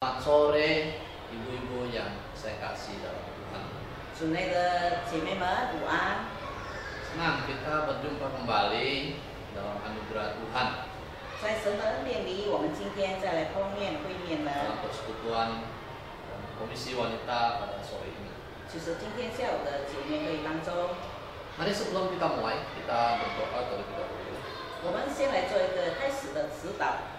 Selamat sore ibu-ibu yang saya kasih dalam Tuhan. 主内的姐妹们午安， Senang kita berjumpa kembali dalam anugerah Tuhan 在神的恩典里，我们今天再来碰面会面 dalam 了， persekutuan dan komisi wanita pada sore ini. 就是今天下午的姐妹会当中， Mari sebelum kita mulai, kita berdoa terlebih dahulu. 我们先来做一个开始的指导。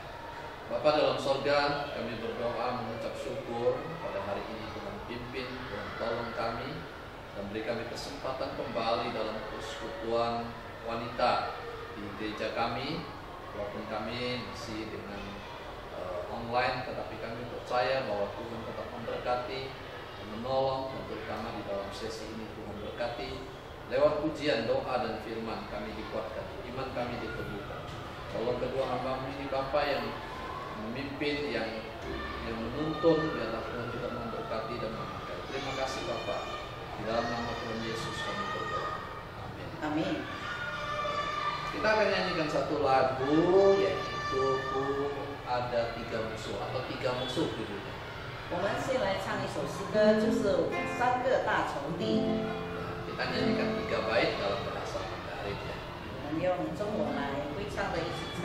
Bapa dalam sorga, kami berdoa mengucap syukur pada hari ini Tuhan pimpin, Tuhan tolong kami dan beri kami kesempatan kembali dalam persekutuan wanita di gereja kami. Walaupun kami masih dengan online, tetapi kami percaya bahwa Tuhan tetap memberkati dan menolong, dan terutama di dalam sesi ini Tuhan berkati. Lewat pujian, doa dan firman kami dikuatkan, iman kami diteguhkan. Tolong kedua hamba ini Bapa yang memimpin, yang menuntun, biarlah Tuhan juga memberkati dan memakai. Terima kasih Bapak. Di dalam nama Tuhan Yesus kami berdoa. Amin. Amin。 Kita akan nyanyikan satu lagu, yaitu Ku Ada Tiga Musuh atau Tiga Musuh judulnya. 我们先来唱一首诗歌，就是三个大仇敌。 Kita nyanyikan 3 bait dalam bahasa Mandarin ya. 我们用中文来会唱的一起唱。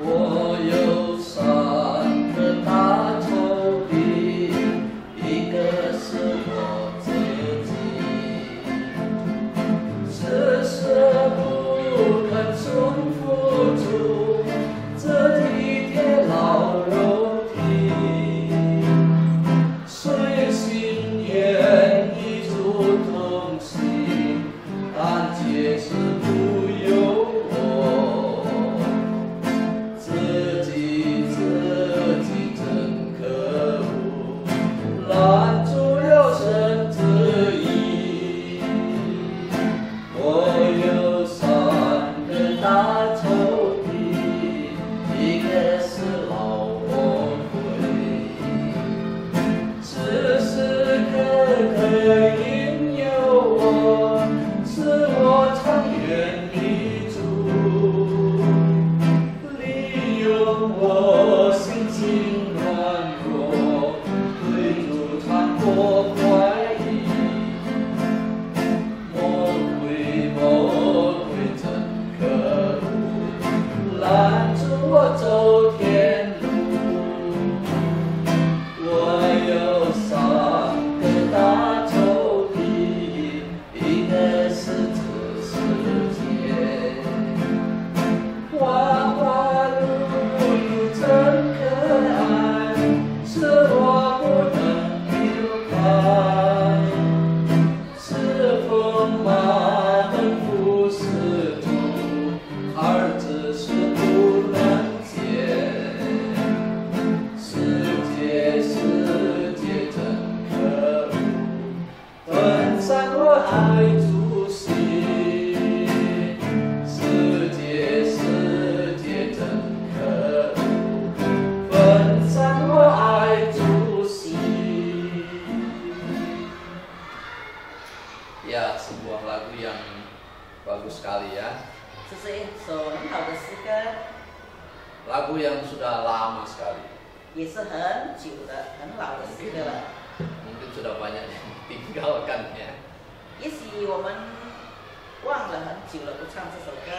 我有3个大仇敌，一个是我自己，只是不肯顺服主这体贴老肉体，虽心愿意主同行，但皆是不由我。 自己真可恶，拦住了神旨意。我有3个大仇敌，一个是老魔鬼，时时刻刻引诱我，使我常远离主。 利用我心情软弱，对主传播怀疑。魔鬼真可恶，拦住我走天路。我有3个大仇敌，一个是这世界。 花花绿绿真可爱，是我不能丢开。是风马奔赴是主，儿子是不能见。世界真可恶，分散我爱主心。世界真可恶，分散我爱主心。Ya, sebuah lagu yang bagus sekali ya. 这是一首很好的诗歌， Lagu yang sudah lama sekali. 也是很久的、很老的诗歌了。 Mungkin sudah banyak yang ditinggalkan ya. 也许我们忘了很久了，不唱这首歌。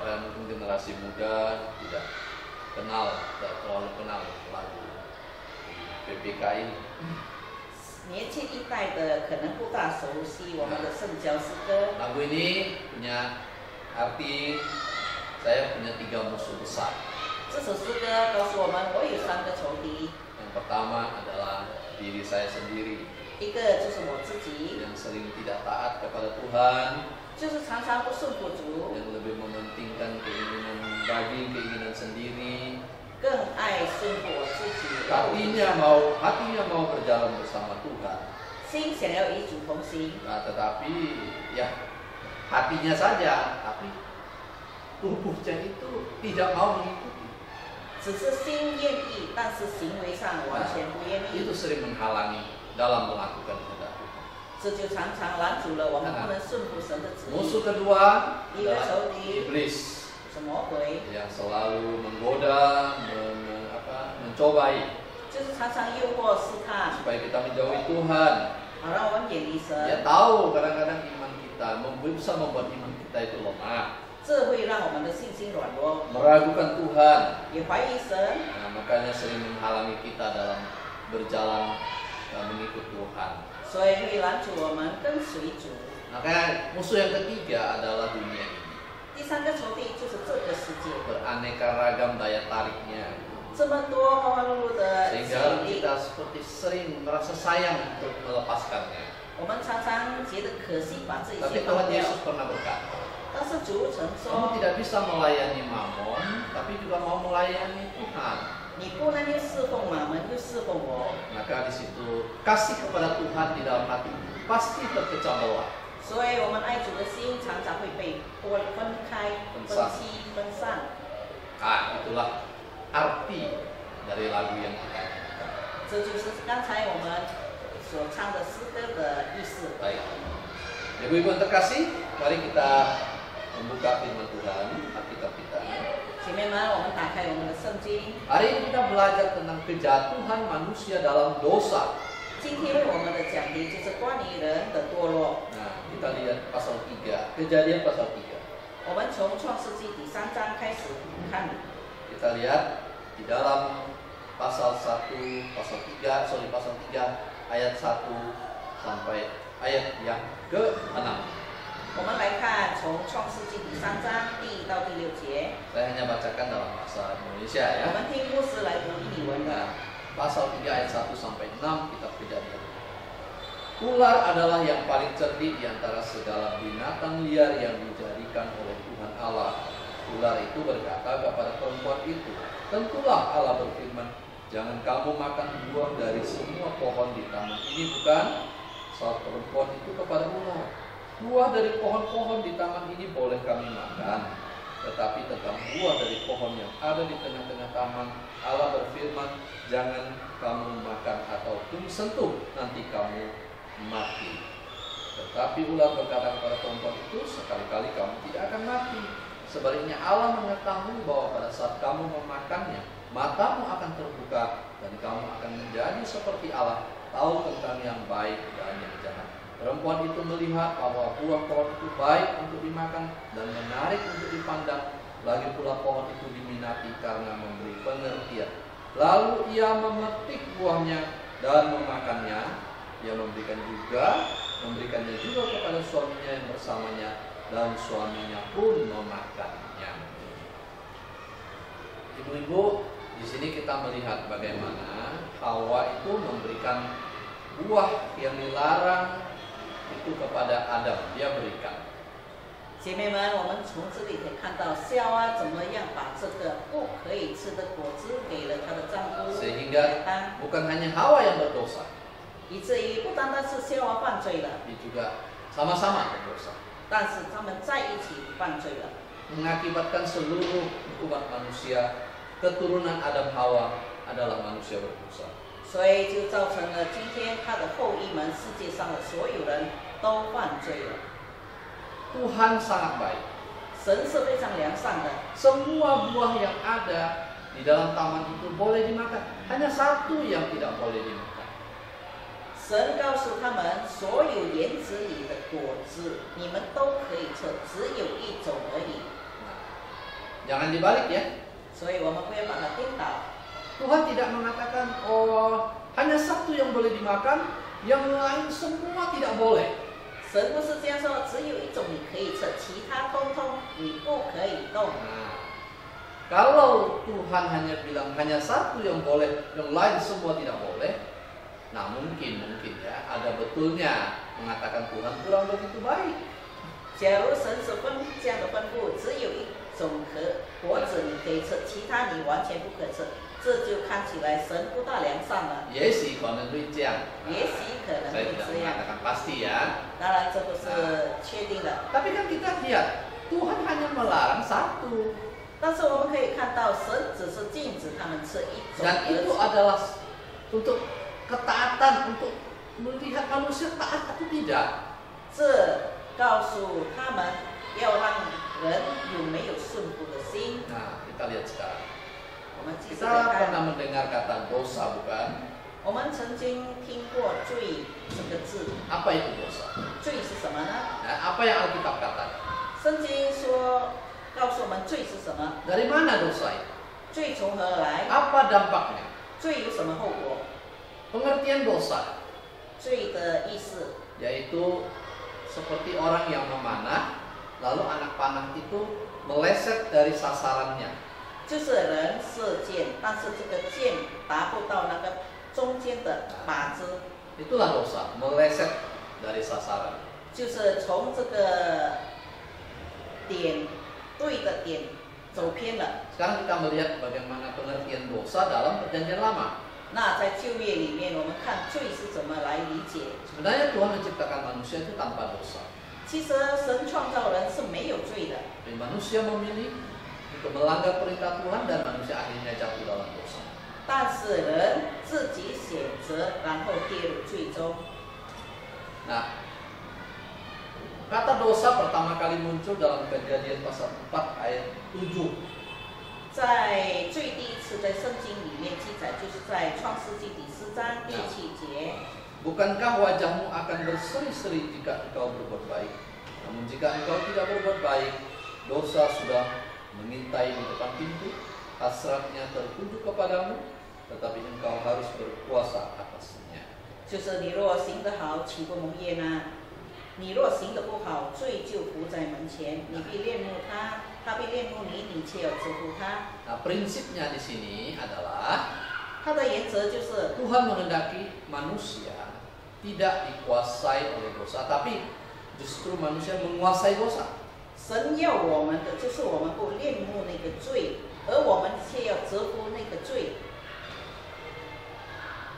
Mungkin generasi muda tidak terlalu kenal lagu PPK ini. 年轻一代的可能不大熟悉我们的圣教诗歌。 Lagu ini punya arti saya punya 3 musuh besar. 这首诗歌告诉我们，我有3个仇敌， Yang pertama adalah diri saya sendiri 一个就是我自己， yang sering tidak taat kepada Tuhan, 就是常常不顺服主， yang lebih mementingkan keinginan daging, keinginan sendiri. 更爱顺服我自己。 Hatinya mau berjalan bersama Tuhan. 心想要与主同行， Nah, tetapi ya hatinya saja, tapi tubuhnya itu tidak mau mengikuti. 只是心愿意，但是行为上完全不愿意 Itu，sering menghalangi dalam melakukan kehendak Tuhan. 这就常常拦阻了我们不能顺服神的旨意。 Musuh kedua adalah iblis 是魔鬼， yang selalu menggoda, mencobai 就是常常诱惑试探， supaya kita menjauhi Tuhan. 好让我们远离 Dia 神。 tahu kadang-kadang iman kita bisa membuat iman kita itu lemah, 这会让我们的信心软弱， meragukan Tuhan. 也怀疑神， Nah, makanya sering menghalangi kita dalam berjalan mengikut Tuhan. 所以会拦阻我们跟随主。 Makanya musuh yang ketiga adalah dunia ini. 第三个仇敌就是这个世界， Beraneka ragam daya tariknya, 这么多花花碌碌的吸 sehingga 引力， kita seperti sering merasa sayang untuk melepaskannya. 我们常常觉得可惜把这一 Tapi 切放 Tuhan 掉。 Yesus pernah berkata, 但是主曾 kamu 说， tidak bisa melayani Mammon, tapi juga mau melayani Tuhan. 你不能又侍奉马门又侍奉我， Maka di situ kasih kepada Tuhan di dalam hati pasti terpecah belah. 所以我们爱主的心常常会被分开、分析、分散。 Itulah arti dari lagu yang kita nyanyikan. 这就是刚才我们所唱的诗歌的意思。 Baik, Ibu-ibu yang terkasih, mari kita membuka firman Tuhan, Alkitab kita. 姐妹们，我们打开我们的圣经。 Hari ini kita belajar tentang kejatuhan manusia dalam dosa. 今天我们的讲题就是关于人的堕落。 Nah, kita lihat pasal 3, Kejadian pasal 3. 我们从创世纪第3章开始看， Kita lihat di dalam pasal 1, pasal 3 ayat 1 sampai ayat yang ke-6. 我们来看从创世纪第3章第1到第6节。 Saya hanya bacakan dalam bahasa Indonesia 我 ya. 们听牧师来读英文的。 Nah, pasal 3 ayat 1 sampai 6 kitab Kejadian. Ular adalah yang paling cerdik di antara segala binatang liar yang dijadikan oleh Tuhan Allah. Ular itu berkata kepada perempuan itu, tentulah Allah berfirman, jangan kamu makan buah dari semua pohon di taman ini, bukan? Saat perempuan itu kepada ular, buah dari pohon-pohon di taman ini boleh kami makan, tetapi tentang buah dari pohon yang ada di tengah-tengah taman, Allah berfirman, jangan kamu makan ataupun sentuh, nanti kamu mati. Tetapi ular berkata kepada perempuan itu, sekali-kali kamu tidak akan mati. Sebaliknya Allah mengetahui bahwa pada saat kamu memakannya, matamu akan terbuka dan kamu akan menjadi seperti Allah, tahu tentang yang baik dan yang jahat. Perempuan itu melihat bahwa buah pohon itu baik untuk dimakan dan menarik untuk dipandang. Lagi pula pohon itu diminati karena memberi pengertian. Lalu ia memetik buahnya dan memakannya. Ia memberikannya juga kepada suaminya yang bersamanya, dan suaminya pun memakannya. Ibu-ibu, di sini kita melihat bagaimana Hawa itu memberikan buah yang dilarang itu kepada Adam, dia berikan. 姐妹们，我们从这里可以看到夏娃怎么样把这个不可以吃的果子给了她的丈夫， Sehingga bukan hanya Hawa yang berdosa, 以至于不单单是夏娃犯罪了， tapi juga sama-sama berdosa, 但是他们在一起犯罪了， mengakibatkan seluruh umat manusia, keturunan Adam Hawa adalah manusia berdosa. 所以就造成了今天他的后裔们，世界上的所有人都犯罪了。 Tuhan sangat baik. 神是非常良善的， Semua buah yang ada di dalam taman itu boleh dimakan. Hanya satu yang tidak boleh dimakan. 神告诉他们，所有园子里的果子你们都可以吃，只有一种而已。 Nah, jangan dibalik ya. 所以我们不要把它颠倒。 Tuhan tidak mengatakan, oh hanya satu yang boleh dimakan, yang lain semua tidak boleh. 神不是这样说，只有一种你可以吃，其他通通你不可以动。 Nah, kalau Tuhan hanya bilang hanya satu yang boleh, yang lain semua tidak boleh, nah mungkin ya ada betulnya mengatakan Tuhan kurang begitu baik. 假如神是这样的吩咐，只有一种果子你可以吃，其他你完全不可吃，这就看起来神不大良善了。 也许可能会这样。 也许可能 Saya 会 tidak 这样， mengatakan pasti ya. 当然这不是确定的。 Tapi kan kita lihat Tuhan hanya melarang satu. 但是我们可以看到，神只是禁止他们吃一种 Dan 而 itu 已， adalah untuk ketaatan, untuk melihat manusia taat atau tidak. 这告诉他们要让人有没有顺服的心。 Nah, kita lihat sekarang. 我们继续 Kita 来看， pernah mendengar kata dosa, bukan? 我们曾经听过“罪”这个字， Apa itu dosa? 罪是什么呢？ Nah, apa yang Alkitab katakan? 圣经说，告诉我们罪是什么？ Dari mana dosa itu? 罪从何而来？ Apa dampaknya? 罪有什么后果？ Pengertian dosa 罪的意思 yaitu seperti orang yang memanah, lalu anak panah itu meleset dari sasarannya. 就是人射箭，但是这个箭达不到那个中间的靶子， Itulah dosa, meleset dari sasaran. 就是从这个点对的点走偏了。 Sekarang kita melihat bagaimana pengertian dosa dalam Perjanjian Lama. 那在旧约里面，我们看罪是怎么来理解。 Sebenarnya Tuhan menciptakan manusia itu tanpa dosa. 其实神创造人是没有罪的， Tapi manusia memilih untuk melanggar perintah Tuhan dan manusia akhirnya jatuh dalam dosa. 但是人自己选择，然后跌入罪中。 Nah, kata dosa pertama kali muncul dalam Kejadian pasal 4 ayat 7. 在最第一次在圣经里面记载，就是在创世纪第4章第7节。 Bukankah wajahmu akan berseri-seri jika engkau berbuat baik? Namun jika engkau tidak berbuat baik, dosa sudah mengintai di depan pintu, hasratnya tertuju kepadamu, tetapi engkau harus berkuasa atasnya. 就是你若行得好，岂不蒙悦呢？你若行得不好，罪就伏在门前，你必恋慕他，他必恋慕你，你却要折服他。 Nah, prinsipnya di sini adalah 他的原则就是 Tuhan menghendaki manusia tidak dikuasai oleh dosa, tapi justru manusia menguasai dosa. 神要我们的，就是我们不恋慕那个罪，而我们却要折服那个罪。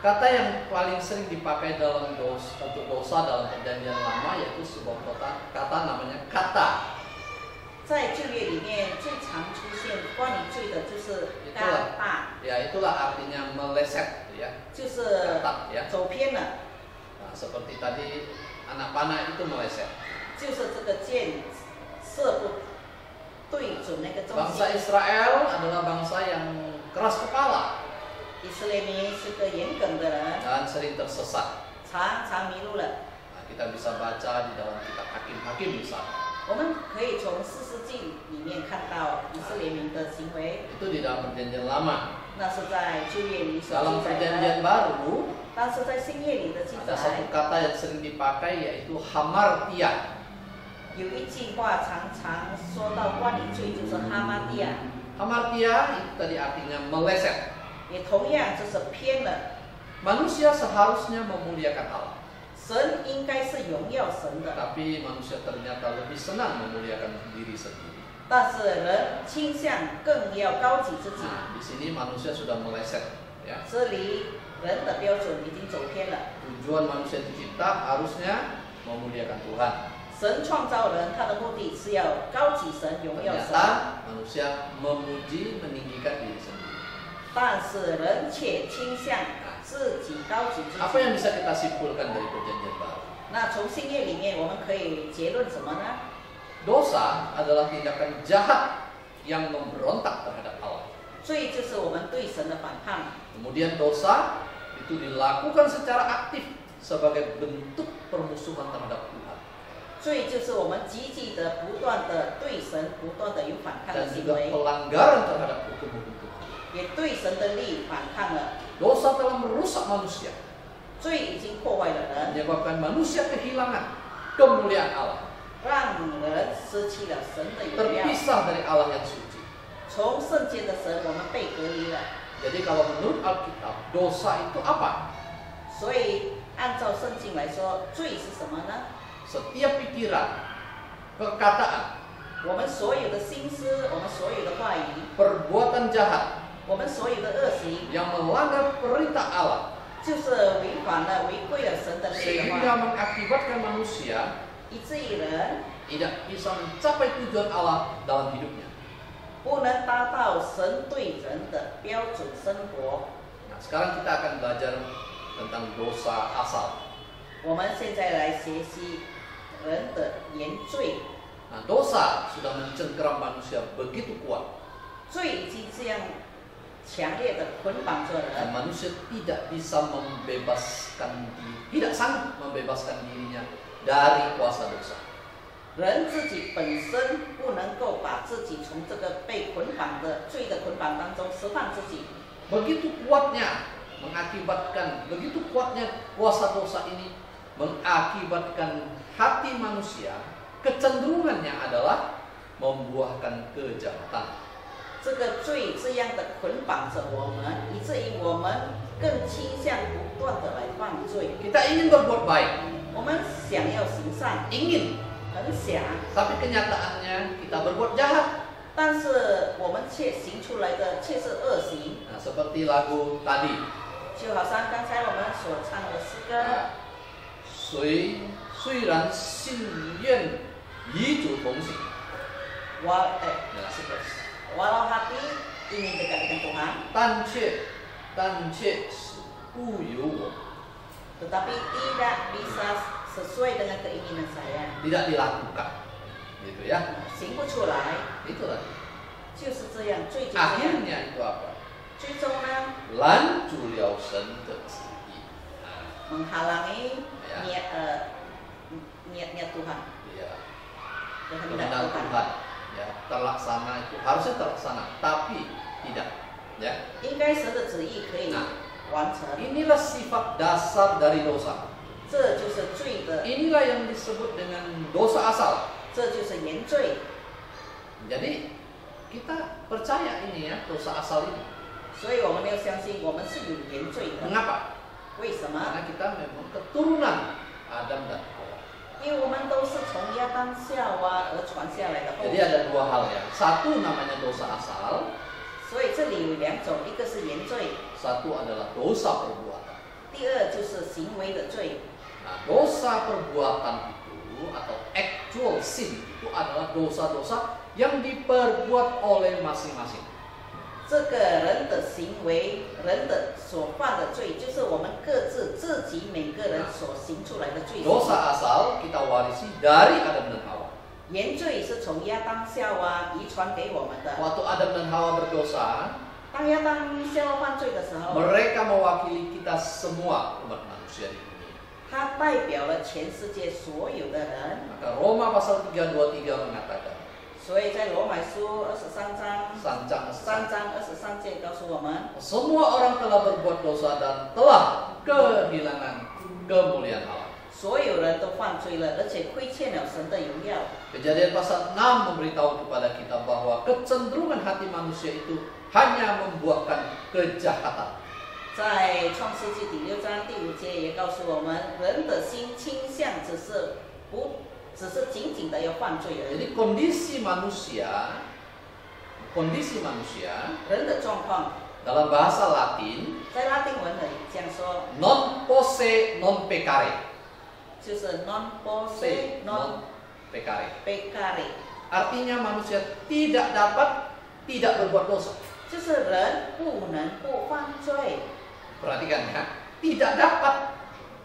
Kata yang paling sering dipakai dalam untuk dosa dalam Perjanjian Lama yaitu sebuah kata namanya kata. 在旧约里面最常出现关于罪的就是嘎大， Ya, itulah artinya meleset, ya. 就是Kata, ya. 走偏了， Nah, seperti tadi anak panah itu meleset. 就是这个箭射不对准那个中 Bangsa 心。 Israel adalah bangsa yang keras kepala 以色列民是个严耿的人， dan sering tersesat. 常常迷路了。 Nah, kita bisa baca di dalam kitab Hakim-Hakim misalnya. 我们可以从士师记里面看到以色列民的行为， Itu di dalam Perjanjian Lama. 那是在旧约里所 Dalam 记载 Perjanjian 的。 Baru 但是在新约里的记 ada 载 satu，kata yang sering dipakai yaitu hamartia. 有一句话常常说到关于罪，就是哈马蒂亚， Hamartia itu tadi artinya meleset. 也同样就是偏了。 Manusia seharusnya memuliakan Allah, 神应该是荣耀神的， tapi manusia ternyata lebih senang memuliakan diri sendiri. 但是人倾向更要高举自己。 Nah, di sini manusia sudah meleset, ya. 这里人的标准已经走偏了。 Tujuan manusia dicipta harusnya memuliakan Tuhan. 神创造人，他的目的是要高举神、荣耀神， Ternyata manusia memuji, meninggikan diri sendiri. 但是人却倾向自己高举自 Apa 己。 yang bisa kita simpulkan dari Perjanjian Baru? 那从新约里面，我们可以结论什么呢？ Dosa adalah tindakan jahat yang memberontak terhadap Allah. 罪就是我们对神的反抗， Kemudian dosa itu dilakukan secara aktif sebagai bentuk permusuhan terhadap Tuhan. 罪就是我们积极的、不断的对神不断的有反抗的 Dan 行 juga 为， pelanggaran terhadap hukum-hukum Tuhan. 也对神的力反抗了。 Dosa telah merusak manusia, 罪已经破坏了人， menyebabkan manusia kehilangan kemuliaan Allah, 让人失去了神的荣耀。 terpisah dari Allah yang suci. 从圣洁的神，我们被隔离了。 Jadi kalau menurut Alkitab, dosa itu apa? 所以按照圣经来说，罪是什么呢？ Setiap pikiran, perkataan, 我们所有的心思，我们所有的话语， perbuatan jahat 我们所有的恶行， yang melanggar perintah Allah 就是违反了、违背了神的律的 sehingga 话， mengakibatkan manusia 以至于人 tidak bisa mencapai tujuan Allah dalam hidupnya. 不能达到神对人的标准生活。 Nah, sekarang kita akan belajar tentang dosa asal. 我们现在来学习人的原罪。 Nah, dosa sudah mencengkeram manusia begitu kuat. 罪已经这样强烈的捆绑着 Dan 人， manusia tidak bisa membebaskan diri, tidak sanggup membebaskan dirinya dari kuasa dosa. 人自己本身不能够把自己从这个被捆绑的罪的捆绑当中释放自己。 Begitu kuatnya mengakibatkan, begitu kuatnya kuasa dosa ini mengakibatkan hati manusia, kecenderungannya adalah membuahkan kejahatan. 这个罪这样的捆绑着我们，以至于我们更倾向不断的来犯罪。 Kita ingin berbuat baik, 我们想要行善， ingin, 很想， tapi kenyataannya kita berbuat jahat. 但是我们却行出来的却是恶行， Nah, seperti lagu tadi, 就好像刚才我们所唱的诗歌。 虽然心愿与主同行， Walau nah, hati ingin dekat dengan Tuhan, 但却不由我， tetapi tidak bisa sesuai dengan keinginan saya, tidak dilakukan, gitu ya. 行不出来， Itulah. 就是这样，罪就这样。 Akhirnya itu apa? 最终呢， Lanjut 了神的旨意。 menghalangi Ya. niatnya Tuhan, Iya. kehendak Kehendak Tuhan. Tuhan, ya, terlaksana itu harusnya terlaksana, tapi tidak, ya. 应该神的旨意可以完成， Inilah sifat dasar dari dosa. 这就是罪的， Inilah yang disebut dengan dosa asal. 这就是原罪。 Jadi kita percaya ini ya, dosa asal ini. 所以我们要相信，我们是有原罪的。 Mengapa? 为什么？ Karena kita memang keturunan Adam dan Hawa. 因为我们都是从亚当夏娃而传下来的后 Jadi 裔。 ada dua hal ya. Satu namanya dosa asal, 所以这里有两种，一个是原罪， satu adalah dosa perbuatan. 第二就是行为的罪。 Nah, dosa perbuatan itu atau actual sin itu adalah dosa-dosa yang diperbuat oleh masing-masing. 这个人的行为，人的所犯的罪，就是我们各自己每个人所行出来的罪行。 Dosa asal kita warisi dari Adam dan Hawa. 原罪是从亚当夏娃遗传给我们的。 Waktu Adam dan Hawa berdosa, 当亚当夏娃犯罪的时候， mereka mewakili kita semua umat manusia di dunia. 他代表了全世界所有的人。 Maka Roma pasal 3:23 mengatakan, 所以在罗马书23章Sancang 3章23节告诉我们， semua orang telah berbuat dosa dan telah kehilangan kemuliaan Allah. 所有人都犯罪了，而且亏欠了神的荣耀。 Kejadian pasal 6 memberitahu kepada kita bahwa kecenderungan hati manusia itu hanya membuahkan kejahatan. 在创世纪第6章第5节也告诉我们，人的心倾向只是仅仅的要犯罪而已。 Jadi kondisi manusia 人的状况， dalam bahasa Latin 在拉丁文里这样说， non posse non peccare, 就是 non posse non peccare. peccare， Artinya manusia tidak dapat tidak berbuat dosa. 就是人不能不犯罪， Perhatikan ya, tidak dapat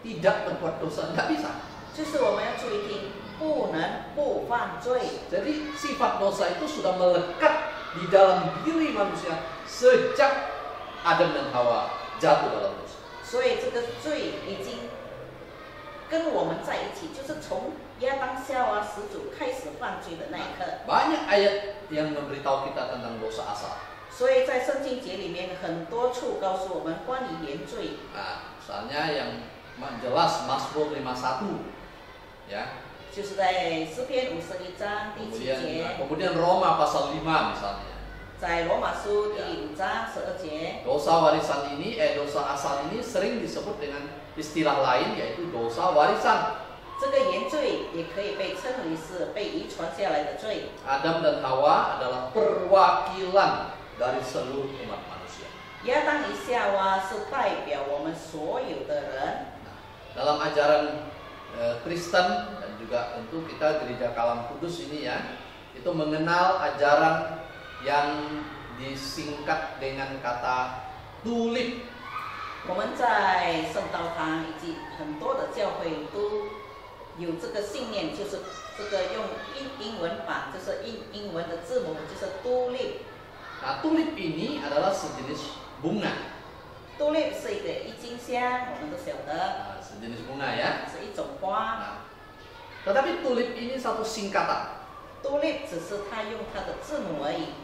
tidak berbuat dosa, tidak bisa. 就是我们要注意听，不能不犯罪。 Jadi sifat dosa itu sudah melekat di dalam diri manusia sejak Adam dan Hawa jatuh dalam dosa. 所以这个罪已经跟我们在一起，就是从亚当夏娃始祖开始犯罪的那一刻。 Banyak ayat yang memberitahu kita tentang dosa asal. 所以在圣经节里面很多处告诉我们关于原罪， Nah, misalnya yang jelas Mazmur 51, ya. 就是在诗篇51章第7节， Kemudian Roma pasal 5 misalnya. 在罗马书第5章12节， Dosa warisan ini, dosa asal ini sering disebut dengan istilah lain yaitu dosa warisan. 这个原罪也可以被称为是被遗传下来的罪。 Adam dan Hawa adalah perwakilan dari seluruh umat manusia. 亚当与夏娃是代表我们所有的人。 Dalam ajaran Kristen dan juga tentu kita Gereja Kalam Kudus ini ya, itu mengenal ajaran yang disingkat dengan kata tulip. 我们在圣道堂以及很多的教会都有这个信念，就是这个用英文版，就是英文的字母，就是 tulip。 Nah, tulip ini adalah sejenis bunga. tulip 是一个郁金香，我们都晓得， Nah, sejenis bunga ya. 是一种花。 Nah, tetapi tulip ini satu singkatan. tulip 只是它用它的字母而已。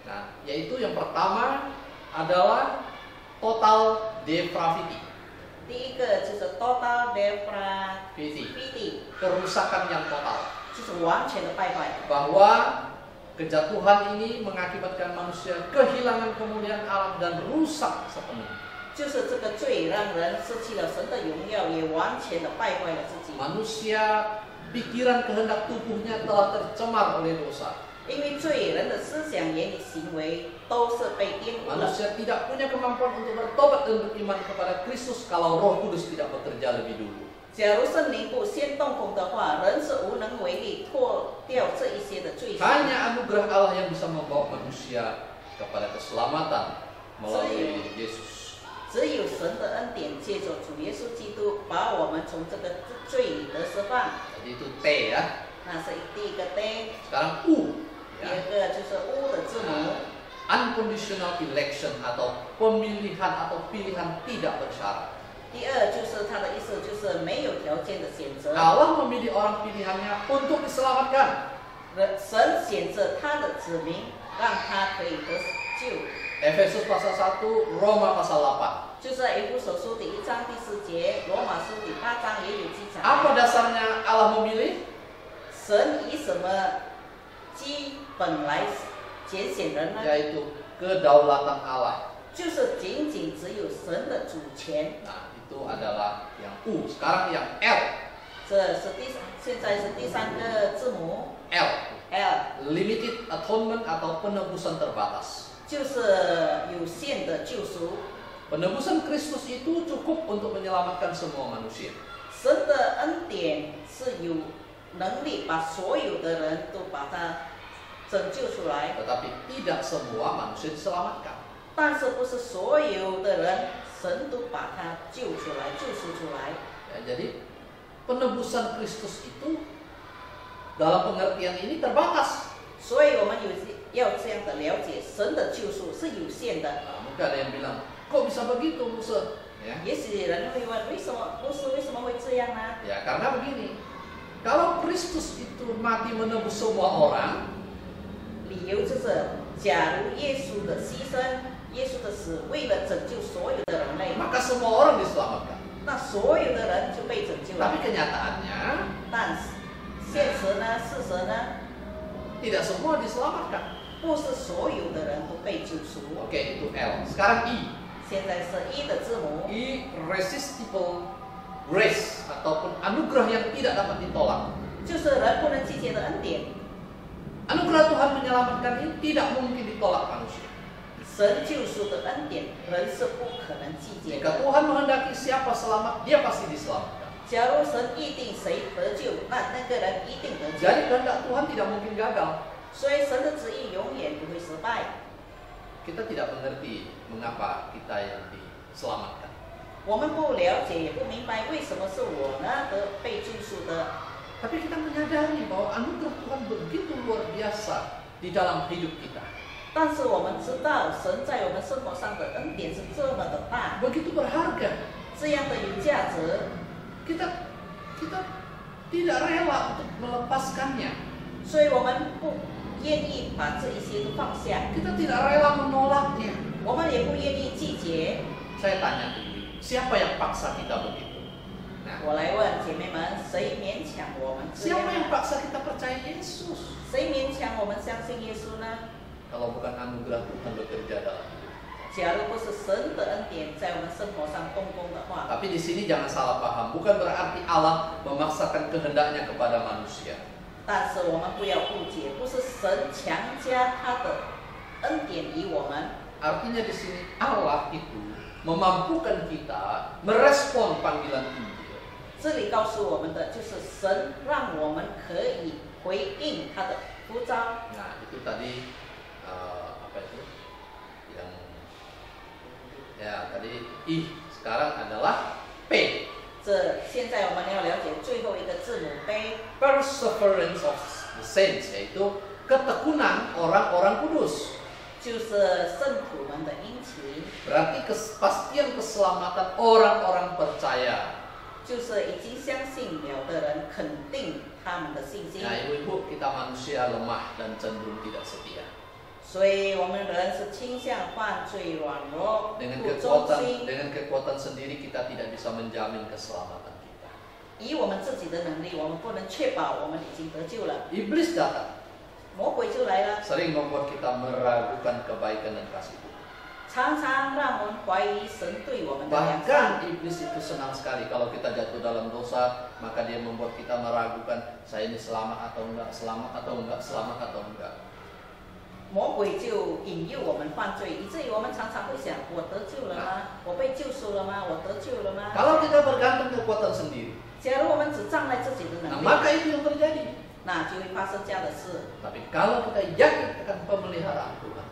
Nah, yaitu yang pertama adalah total depravity. 第一个就是 total depravity， kerusakan yang total. 就是完全的败坏。 Bahwa kejatuhan ini mengakibatkan manusia kehilangan kemuliaan Allah dan rusak sepenuhnya. 就是这个罪让人失去了神的荣耀，也完全的败坏了自己。 Manusia pikiran kehendak tubuhnya telah tercemar oleh dosa. 因为罪人的思想、言语、行为都是被玷污了。 Manusia tidak punya kemampuan untuk bertobat dan beriman kepada Kristus kalau Roh Kudus tidak bekerja lebih dulu. 假如圣灵不先动工的话，人是无能为力脱掉这一些的罪行。 Hanya anugerah Allah yang bisa membawa manusia kepada keselamatan melalui Yesus. 只有神的恩典，借着主耶稣基督，把我们从这个罪里得释放。 Jadi itu T ya. 那是第一个 D， Sekarang U. 第二个就是 U 的字母。 Unconditional election atau pemilihan atau pilihan tidak bersyarat. 第二就是它的意思就是没有条件的选择。 Allah memilih orang pilihannya untuk diselamatkan. 神选择他的子民，让他可以得救。 Efesus pasal 1, Roma pasal 8. 就在以弗所书第1章第4节，罗马书第8章也有记载。 Apa dasarnya Allah memilih? 神以什么基本来拣选人呢？ Yaitu kedaulatan Allah. 就是仅仅只有神的主权。 Nah, itu adalah yang U. Sekarang yang L. 这是现在是第三个字母 L. L， Limited atonement atau penebusan terbatas. 就是有限的救赎。 Penebusan Kristus itu cukup untuk menyelamatkan semua manusia. 神的恩典是有能力把所有的人都把他拯救出来， Tetapi tidak semua manusia diselamatkan. 但是不是所有的人神都把他救出来、救赎出来。 Ya, jadi penebusan Kristus itu dalam pengertian ini terbatas. 所以我们要这样的了解，神的救赎是有限的。 Nah, mungkin ada yang bilang, kok bisa begitu, Musa? Ya, 也许人会问，为什么会这样呢？ ya karena begini, kalau Kristus itu mati menebus semua orang, 理由就是，假如耶稣的牺牲、耶稣的死，为了拯救所有的人类， maka semua orang diselamatkan. 那所有的人就被拯救了。 Tapi kenyataannya 但是现实呢，事实呢， tidak semua diselamatkan. 不是所有的人都被救赎。 Oke, itu L. Sekarang I. 现在是一的字母， Irresistible grace ataupun anugerah yang tidak dapat ditolak. 就是人不能拒绝的恩典。 Anugerah Tuhan menyelamatkan ini tidak mungkin ditolak manusia. 神救赎的恩典，人是不可能拒绝 Jika 的。 Tuhan menghendaki siapa selamat, dia pasti diselamatkan. 假如神预定谁得救，那个人一定得救。 Jadi kehendak Tuhan tidak mungkin gagal. 所以神的旨意永远不会失败。 Kita tidak mengerti mengapa kita yang diselamatkan. 我们不了解，也不明白为什么是我呢被救赎的。 Tapi kita menyadari bahwa anugerah Tuhan begitu luar biasa di dalam hidup kita. 但是我们知道，神在我们生活上的恩典是这么的大， Begitu berharga. 这样的有价值， Kita tidak rela untuk melepaskannya. 所以我们不愿意把这一些都放下， Kita tidak rela menolaknya. 我们也不愿意拒绝。 Saya tanya dulu, siapa yang paksa kita begitu? Nah, 我来问姐妹们，谁勉强我们这 siapa 样 yang 呢？ paksa kita percaya Yesus? 谁勉强我们相信耶稣呢？ Kalau bukan anugerah Tuhan bekerja dalam hidup. 假如不是神的恩典在我们生活上动工的话， Tapi di sini jangan salah paham, bukan berarti Allah memaksakan kehendaknya kepada manusia. 但是我们不要误解，不是神强加他的恩典于我们。 Artinya di sini Allah itu memampukan kita merespon panggilan Injil. 这里告诉我们的就是神让我们可以回应他的呼召。 Nah, itu tadi apa itu? Yang ya tadi sekarang adalah P. 现在我们要了解最后一个字母 P， Perseverance of the saints, yaitu ketekunan orang-orang kudus. 就是圣徒们的殷勤， Berarti kepastian keselamatan orang-orang percaya. 就是已经相信了的人肯定他们的信心。 Nah, ibu-ibu, kita manusia lemah dan cenderung tidak setia. 所以我们人是倾向犯罪、软弱、 Dengan 不忠 kekuatan 心。 dengan kekuatan sendiri kita tidak bisa menjamin keselamatan kita. 以我们自己的能力，我们不能确保我们已经得救了， Iblis datang, 魔鬼就来了， sering membuat kita meragukan kebaikan dan kasih Tuhan. 常常让我们怀疑神对我们的良善。 Bahkan iblis itu senang sekali kalau kita jatuh dalam dosa, maka dia membuat kita meragukan saya ini selamat atau enggak, selamat atau enggak, selamat atau enggak. 魔鬼就引诱我们犯罪，以至于我们常常会想：我得救了吗？我被救赎了吗？我得救了吗？ Kalau kita bergantung kekuatan sendiri, 假如我们只仗赖自己的 nah 能力， maka itu yang terjadi. 那就会发生这样的事。 Tapi kalau kita yakin akan pemeliharaan Tuhan,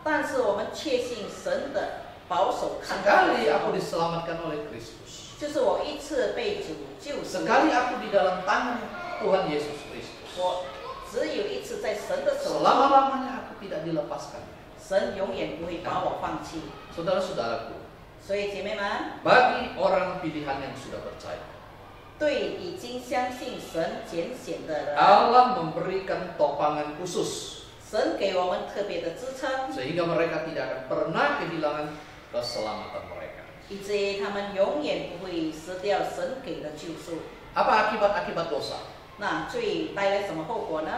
但是我们确信神的保守看顾的 sekali 时 aku 候， diselamatkan oleh Kristus, 就是我一次被主救赎， sekali aku di dalam tangan Tuhan Yesus Kristus, 我只有一次在神的手中， selama-lamanya aku tidak dilepaskan. 神永远不会把我放弃。 Saudara-saudaraku, 所以姐妹们， bagi orang pilihan yang sudah percaya, 对已经相信神拣选的人， Allah memberikan topangan khusus 神给我们特别的支撑， sehingga mereka tidak akan pernah kehilangan keselamatan mereka. 以至于他们永远不会失掉神给的救赎。 Apa akibat-akibat dosa? 那罪带来什么后果呢？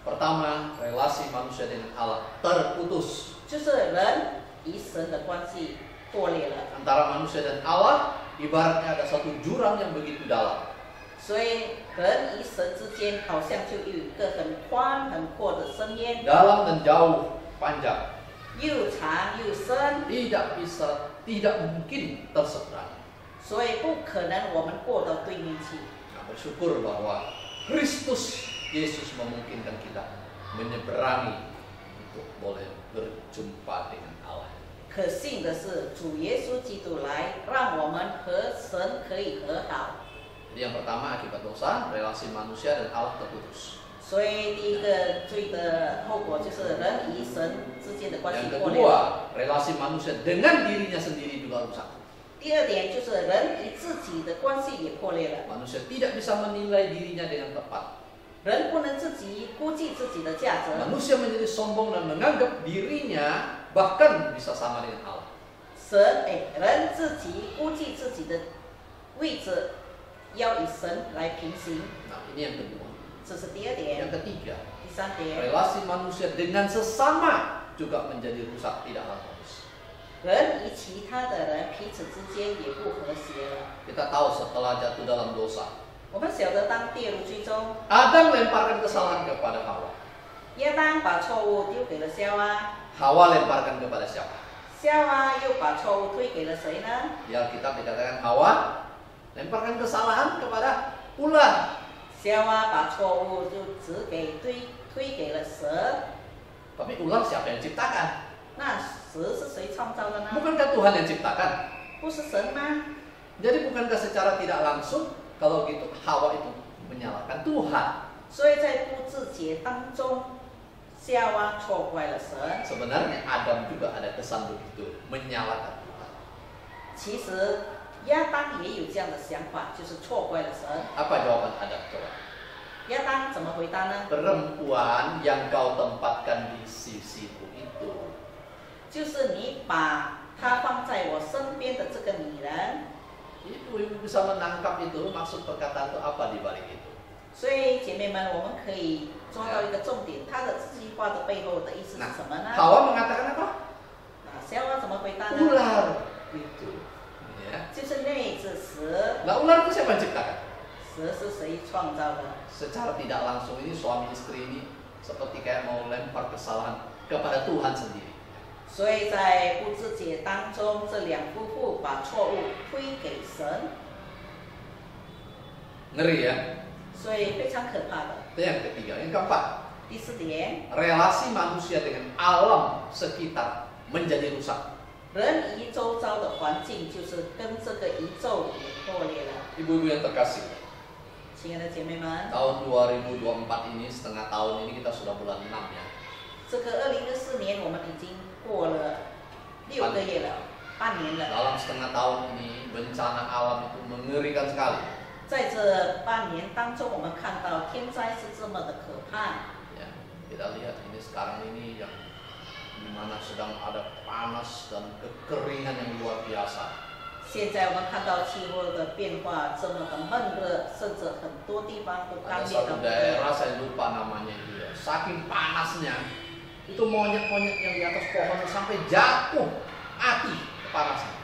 Pertama, relasi manusia dengan Allah terputus. 就是人与神的关系破裂了。 Antara manusia dan Allah ibaratnya ada satu jurang yang begitu dalam. 所以人与神之间好像就有一个很宽很阔的深渊， Dalam dan jauh, panjang. 又长又深， Tidak mungkin terseberangi. 所以不可能我们过到对面去。 Nah, bersyukur bahwa Kristus Yesus memungkinkan kita menyeberangi untuk boleh berjumpa dengan Allah. 可信的是，主耶稣基督来，让我们和神可以和好。 Jadi yang pertama akibat dosa, relasi manusia dan Allah terputus. 所以第一个罪的后果就是人与神之间的关系 Yang 破裂。 kedua, relasi manusia dengan dirinya sendiri juga rusak. 第二点就是人与自己的关系也破裂了， Manusia tidak bisa menilai dirinya dengan tepat. 人不能自己估计自己的价值， Manusia menjadi sombong dan menganggap dirinya bahkan bisa sama dengan Allah. 人自己估计自己的位置，要与神来平行， Nah, ini yang kedua. 这是第二点。 Yang ketiga, 第三点， relasi manusia dengan sesama juga menjadi rusak, tidak harmonis. 人与其他的人彼此之间也不和谐了。 Kita tahu setelah jatuh dalam dosa, 我们晓得，当跌入最终， Adam lemparkan kesalahan kepada Hawa. 亚当把错误丢给了夏娃， Hawa lemparkan kepada siapa? 夏娃又把错误推给了谁呢？ Di Alkitab dikatakan Hawa lemparkan kesalahan kepada ular. 夏娃把错误就推给了蛇。 Tapi ular siapa yang ciptakan? 那蛇是谁创造的呢？ Bukankah Tuhan yang ciptakan? 不是神吗？ Jadi bukankah secara tidak langsung kalau gitu Hawa itu menyalahkan Tuhan? 所以在不自觉当中，夏娃错怪了神。 Sebenarnya Adam juga ada kesan begitu, menyalahkan Tuhan. 其实亚当也有这样的想法，就是错怪了神。 Apa jawaban Adam coba? 亚当怎么回答呢？ Perempuan yang kau tempatkan di sisiku itu. 就是你把她放在我身边的这个女人。 Ibu bisa menangkap itu maksud perkataan itu apa di balik itu. 所以姐妹们，我们可以抓到一个重点，她的这句话的背后的意思是什么呢？ Hawa mengatakan apa? 夏娃怎么回答呢？ Ular itu. Ya. 就是那只蛇， Nah, ular itu siapa yang ciptakan? 蛇是谁创造的？ Secara tidak langsung ini suami istri ini seperti kayak mau lempar kesalahan kepada Tuhan sendiri. 所以在不自觉当中，这两夫妇把错误推给神， Ngeri ya. 所以非常可怕的。 Itu yang ketiga. Yang keempat, 第四点， relasi manusia dengan alam sekitar menjadi rusak. 人与周遭的环境就是跟这个宇宙也破裂了。 Ibu-ibu yang terkasih, 亲爱的姐妹们， tahun 2024 ini setengah tahun ini kita sudah bulan 6 ya. 这个2024年我们已经过了6个月了，半年了。 Dalam setengah tahun ini bencana alam itu mengerikan sekali. 在这半年当中，我们看到天灾是这么的可怕。 Ya, kita lihat ini sekarang ini yang dimana sedang ada panas dan kekeringan yang luar biasa. 现在我们看到气候的变化这么的闷热，甚至很多地方都 Ada 干裂 satu 的。 daerah saya lupa namanya itu ya. Saking panasnya itu monyet-monyet yang di atas pohon sampai jatuh mati kepanasnya.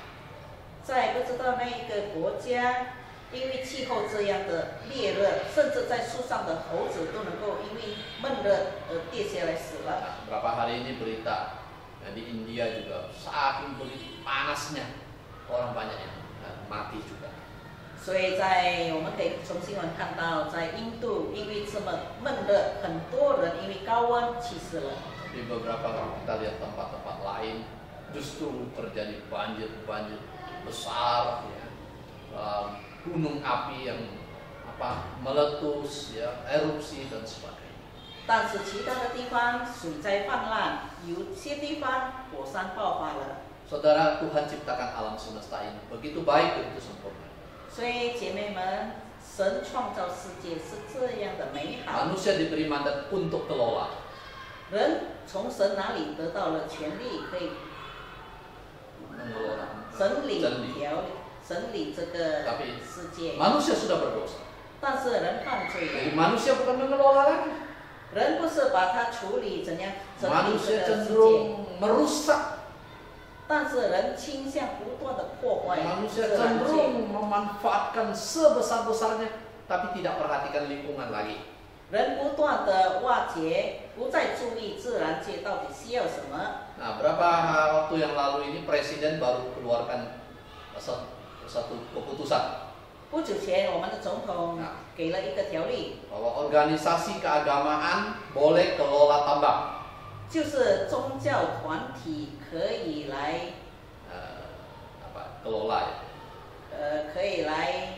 在不知道那一个国家，因为气候这样的烈热，甚至在树上的猴子都能够因为闷热而跌下来死了。 Nah, berapa hari ini berita di India juga saking begitu panasnya orang banyak yang mati juga. 所以在我们可以从新闻看到，在印度因为这么闷热，很多人因为高温去世了。 Di beberapa kita lihat tempat-tempat lain justru terjadi banjir besar, ya. Gunung api yang meletus, ya, erupsi dan sebagainya. 但是其他的地方水灾泛滥，有些地方火山爆发了。 Saudara, Tuhan ciptakan alam semesta ini begitu baik, begitu sempurna. 所以姐妹们，神创造世界是这样的美好。 Manusia diberi mandat untuk kelola. 人从神哪里得到了权利，可以 Mengelola. 整理 整理。整理这个 Tapi 世界。 Manusia sudah berdosa. 但是人犯罪 Jadi 了， manusia bukan mengelola lagi. 人不是把它处理怎样整理这 Manusia 个世界， cenderung merusak. 但是人倾向不断的破坏 Manusia 自然界。 cenderung memanfaatkan sebesar-besarnya, tapi tidak perhatikan lingkungan lagi. 人不断的挖掘，不再注意自然界到底需要什么。 Nah, berapa waktu yang lalu ini Presiden baru keluarkan satu keputusan 不久前，我们的总统 Nah. 给了一个条例， bahwa organisasi keagamaan boleh kelola tambang. 就是宗教团体可以来， Kelola ya. 可以来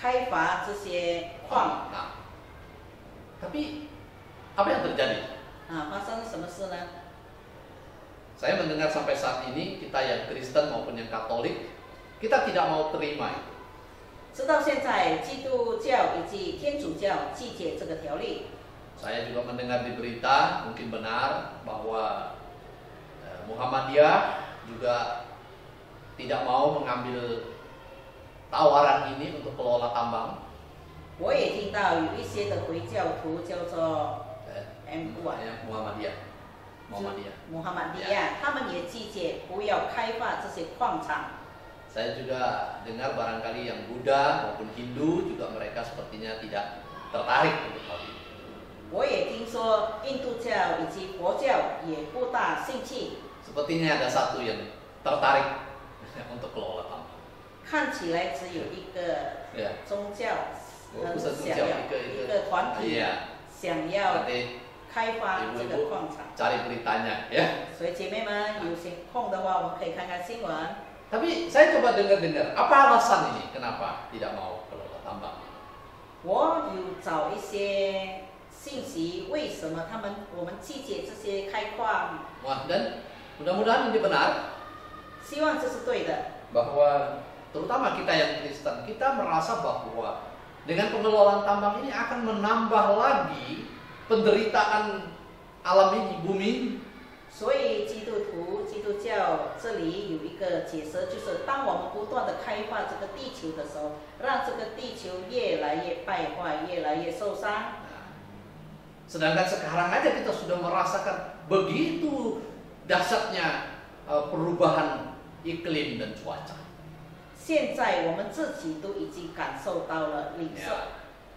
开发这些矿。 Nah, tapi apa yang terjadi? 啊，发生了什么事呢？ Saya mendengar sampai saat ini kita yang Kristen maupun yang Katolik, kita tidak mau terima itu. 直到现在，基督教以及天主教拒绝这个条例。 Saya juga mendengar di berita, mungkin benar, bahwa Muhammadiyah juga tidak mau mengambil tawaran ini untuk kelola tambang. 我也听到有一些的回教徒叫做 Muhammadiyah. Muhammadiyah，他们也拒绝不要开发这些矿场。 Saya juga dengar barangkali yang Buddha maupun Hindu juga mereka sepertinya tidak tertarik untuk hal ini. 我也听说印度教以及佛教也不大兴趣。 Sepertinya ada satu yang tertarik untuk kelola tambang. 看起来只有一个 Ya. 宗教， Bukan 想 宗教，要 一个一个团体 Iya. 想要 Nanti 开发这个 ibu-ibu 矿场。 cari beritanya ya. 所以姐妹们有空的话，我们可以看看新闻。 Tapi saya coba dengar-dengar, apa alasan ini kenapa tidak mau kelola tambang? 我有找一些信息，为什么我们拒绝这些开矿？ Wah, dan mudah-mudahan ini benar 希望这是对的。 bahwa terutama kita yang Kristen, kita merasa bahwa dengan pengelolaan tambang ini akan menambah lagi penderitaan alam ini, bumi ini. 所以基督徒、基督教这里有一个解释，就是当我们不断的开发这个地球的时候，让这个地球越来越败坏，越来越受伤。 Sedangkan sekarang aja kita sudah merasakan begitu dahsyatnya perubahan iklim dan cuaca. 现在我们自己都已经感受到了、领受 Ya.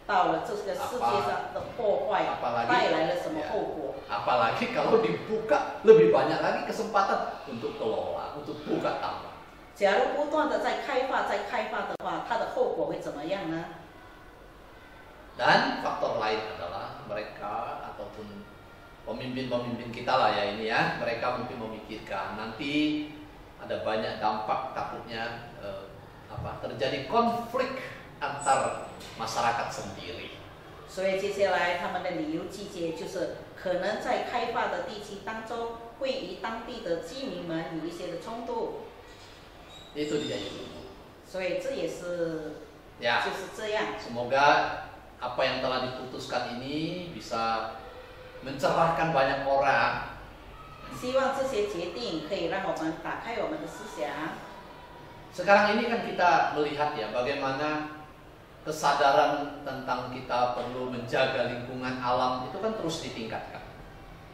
到了这个世界上的破坏 Apalagi 带来了什么 ya. 后果。 Apalagi kalau dibuka lebih banyak lagi kesempatan untuk kelola, untuk buka tambang. 假如不断的在开发的话，它的后果会怎么样呢？ Dan faktor lain adalah mereka ataupun pemimpin-pemimpin kita lah ya ini ya, mereka mungkin memikirkan nanti ada banyak dampak, takutnya terjadi konflik antar masyarakat sendiri. 所以接下来他们的旅游季节就是可能在开发的地区当中会与当地的居民们有一些的冲突。 Itu dia itu. 所以这也是 Ya, 就是这样。 semoga apa yang telah diputuskan ini bisa mencerahkan banyak orang. 希望这些决定可以让我们打开我们的思想。 Sekarang ini kan kita melihat ya bagaimana kesadaran tentang kita perlu menjaga lingkungan alam itu kan terus ditingkatkan.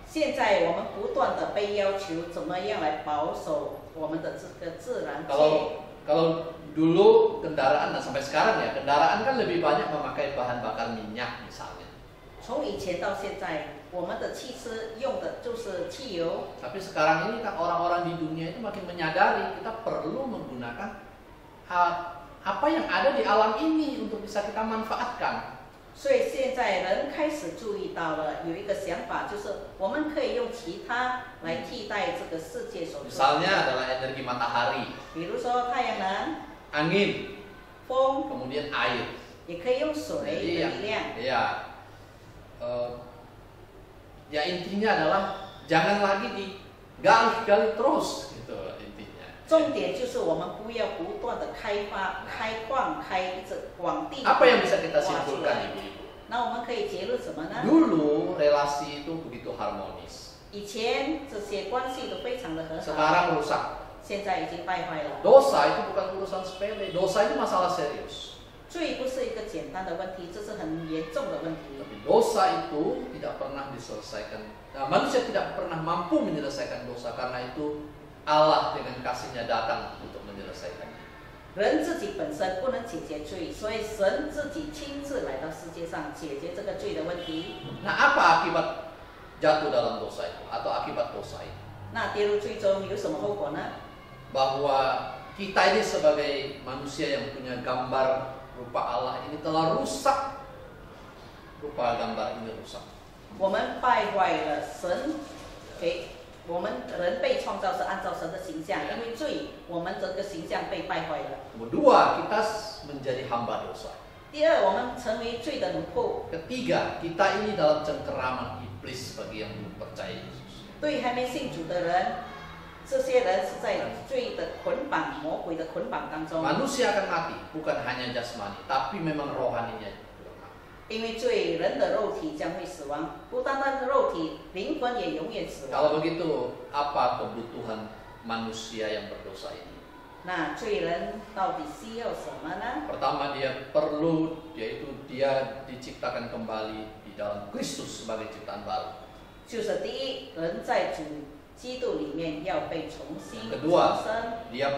现在我们不断的被要求怎么样来保守我们的这个自然界。 Kalau dulu kendaraan, nah sampai sekarang ya kendaraan kan lebih banyak memakai bahan bakar minyak misalnya. 从以前到现在，我们的汽车用的就是汽油。 Tapi sekarang ini kan orang-orang di dunia itu makin menyadari kita perlu menggunakan apa yang ada di alam ini untuk bisa kita manfaatkan. 所以现在人开始注意到了，有一个想法，就是我们可以用其他来替代这个世界所做的。 Misalnya adalah energi matahari, 比如说太阳能、 angin, 风， kemudian air. 也可以用水的 Jadi 力量。 ya intinya adalah jangan lagi digali-gali terus gitu intinya. 重点就是我们不要不断的开发、开矿、往地。 Apa yang bisa kita simpulkan ibu-ibu? 那我们可以结论什么呢？ Dulu relasi itu begitu harmonis. 以前这些关系都非常的和好， Sekarang rusak. 现在已经败坏了。 Dosa itu bukan urusan sepele. Dosa itu masalah serius. 罪不是一个简单的问题，这是很严重的问题。 Tapi dosa itu tidak pernah diselesaikan. Nah, manusia tidak pernah mampu menyelesaikan dosa karena itu Allah dengan kasih-Nya datang untuk menyelesaikannya. 人自己本身不能解决罪，所以神自己亲自来到世界上解决这个罪的问题。 Nah, apa akibat jatuh dalam dosa itu atau akibat dosa itu? 那跌入罪中有什么后果呢？ Bahwa kita ini sebagai manusia yang punya gambar rupa Allah ini telah rusak. Rupa gambar ini rusak. 我们败坏了神给我们人被创造是按照神的形象，因为罪，我们整个形象被败坏了。 Kedua, kita menjadi hamba dosa. 第二，我们成为罪的奴仆。 Ketiga, kita ini dalam cengkeraman iblis bagi yang belum percaya Yesus. 对还没信主的人，这些人是在罪的捆绑、魔鬼的捆绑当中。 Manusia akan mati, bukan hanya jasmani, tapi memang rohaninya juga mati. 因为罪，人的肉体将会死亡，不单单是肉体，灵魂也永远死亡。 Kalau begitu, apa kebutuhan manusia yang berdosa ini? 那罪人到底需要什么呢？ Pertama dia perlu, yaitu dia diciptakan kembali di dalam Kristus sebagai ciptaan baru. 就是第一，人在主基督里面要被重新 Yang 重 kedua, 生。 dia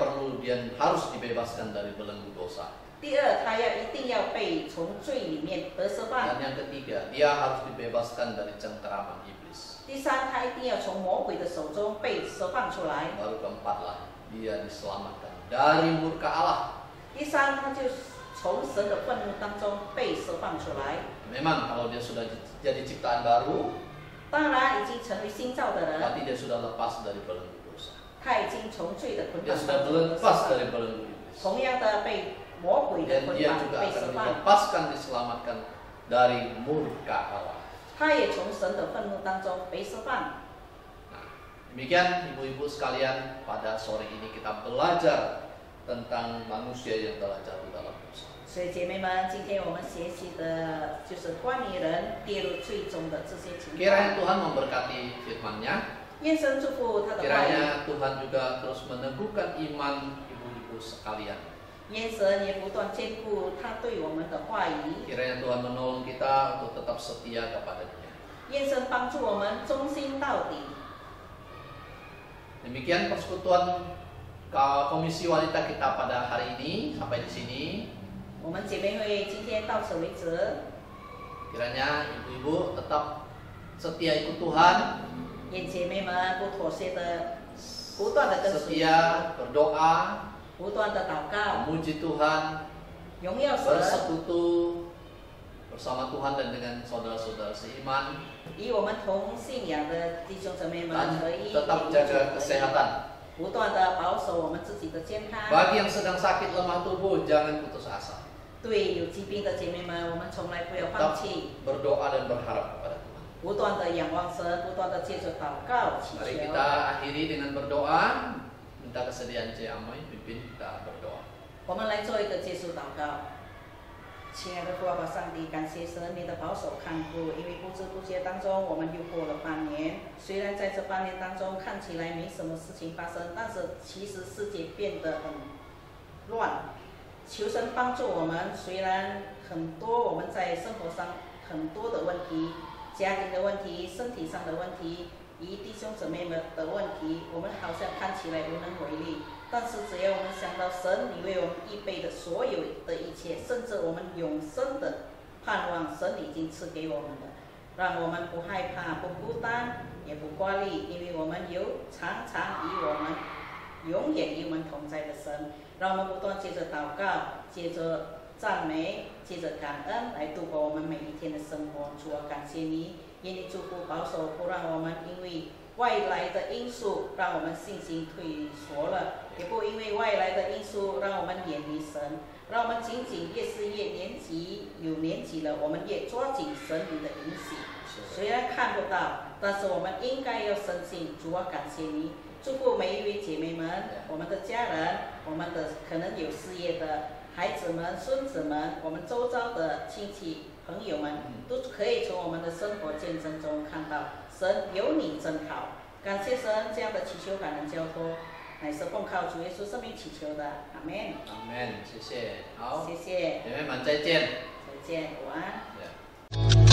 harus dibebaskan dari belenggu dosa. 第二，他一定要被从罪里面得释放。 Dan yang ketiga, dia harus dibebaskan dari cengkeraman iblis. 第三，他一定要从魔鬼的手中被释放出来。 Baru keempat lah, dia diselamatkan dari murka Allah. 第三，他就从神的愤怒当中被释放出来。 Memang kalau dia sudah jadi ciptaan baru, 当然，已经成为新造的人， berarti dia sudah lepas dari belenggu dosa. 他已经从罪的捆 Dia 绑 sudah 当中释 lepas 放 dari belenggu iblis. 同样的被魔鬼的 Dan 捆 dia 绑 juga 被 akan 释放， dilepaskan, diselamatkan dari murka Allah. 他也从神的愤怒当中被释放。 Nah, demikian ibu-ibu sekalian, pada sore ini kita belajar tentang manusia yang telah jatuh dalam dosa. 所以姐妹们，今天我们学习的就是关于人跌入罪中的这些情况。 Kiranya Tuhan memberkati firman-Nya. 愿神祝福他的话语， Kiranya Tuhan juga terus meneguhkan iman ibu-ibu sekalian. 愿神也不断坚固他对我们的话语， Kiranya Tuhan menolong kita untuk tetap setia kepada Dia. 愿神帮助我们忠心到底。 Demikian persekutuan Komisi Wanita kita pada hari ini, sampai di sini. 我们姐妹会今天到此为止， Kiranya ibu-ibu tetap setia ikut Tuhan, 愿姐妹们不妥协的，不断的跟随， setia berdoa, 不断的祷告， memuji Tuhan, 荣耀神， bersekutu bersama Tuhan dan dengan saudara-saudara seiman, 与我们同信仰的弟兄姊妹们 dan 合一， tetap jaga kesehatan. 不断的保守我们自己的健康。 Bagi yang sedang sakit lemah tubuh, jangan putus asa. 对有疾病的姐妹们，我们从来不要放 Tetap 弃， berdoa dan berharap kepada Tuhan. 不断的仰望神，不断的借着祷告祈 Mari 求。 kita akhiri dengan berdoa. Minta kesediaan Cik Amoy pimpin kita berdoa. 我们来做一个结束祷告。亲爱的父爸爸上帝，感谢神你的保守看顾，因为不知不觉当中我们又过了半年。虽然在这半年当中看起来没什么事情发生，但是其实世界变得很乱。求神帮助我们，虽然很多我们在生活上很多的问题，家庭的问题、身体上的问题，以弟兄姊妹们的问题，我们好像看起来无能为力。但是只要我们想到神你为我们预备的所有的一切，甚至我们永生的盼望，神已经赐给我们了，让我们不害怕、不孤单，也不挂虑，因为我们有常常与我们永远与我们同在的神。让我们不断借着祷告，借着赞美，借着感恩来度过我们每一天的生活。主啊，感谢你，愿你祝福保守，不让我们因为外来的因素让我们信心退缩了，也不因为外来的因素让我们远离神，让我们仅仅越是越年纪有年纪了，我们越抓紧神你的允许。虽然看不到，但是我们应该要深信。主啊，感谢你，祝福每一位姐妹们，我们的家人，我们的可能有事业的孩子们、孙子们，我们周遭的亲戚朋友们，都可以从我们的生活见证中看到神有你真好。感谢神这样的祈求感恩交托，乃是奉靠主耶稣圣名祈求的，阿门。阿门，谢谢。好，谢谢，姐妹们再见。再见，午安。Yeah.